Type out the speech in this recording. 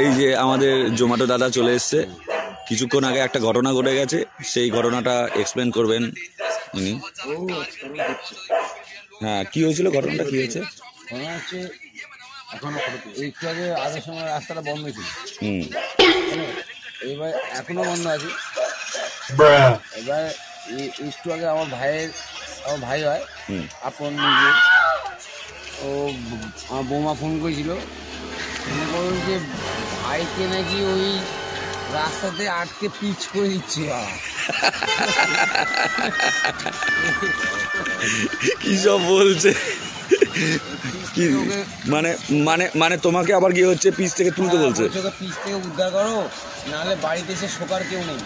এই যে আমাদের জোম্যাটো দাদা চলে এসছে, কিছুক্ষণ আগে একটা ঘটনা ঘটে গেছে, সেই ঘটনাটা এক্সপ্লেন করবেন উনি। হ্যাঁ, কি হয়েছিল, ঘটনাটা কি হয়েছে? ঘটনা হচ্ছে এখনো একটু আগে আসার সময় রাস্তাটা বন্ধ ছিল, এবার এখনো বন্ধ আছে। এবার একটু আগে আমার ভাই হয় আপন নিজে, ও আমার বৌমা ফোন করেছিল, মনে করুন যে ভাইকে নাকি ওই রাস্তাতে আটকে পিচ করে দিচ্ছে। কি সব বলছে? কি মানে মানে মানে তোমাকে আবার কি হচ্ছে, পিচ থেকে তুলতে বলছে? পিচ থেকে উদ্ধার করো, নাহলে বাড়িতে এসে শোকার কেউ নেই।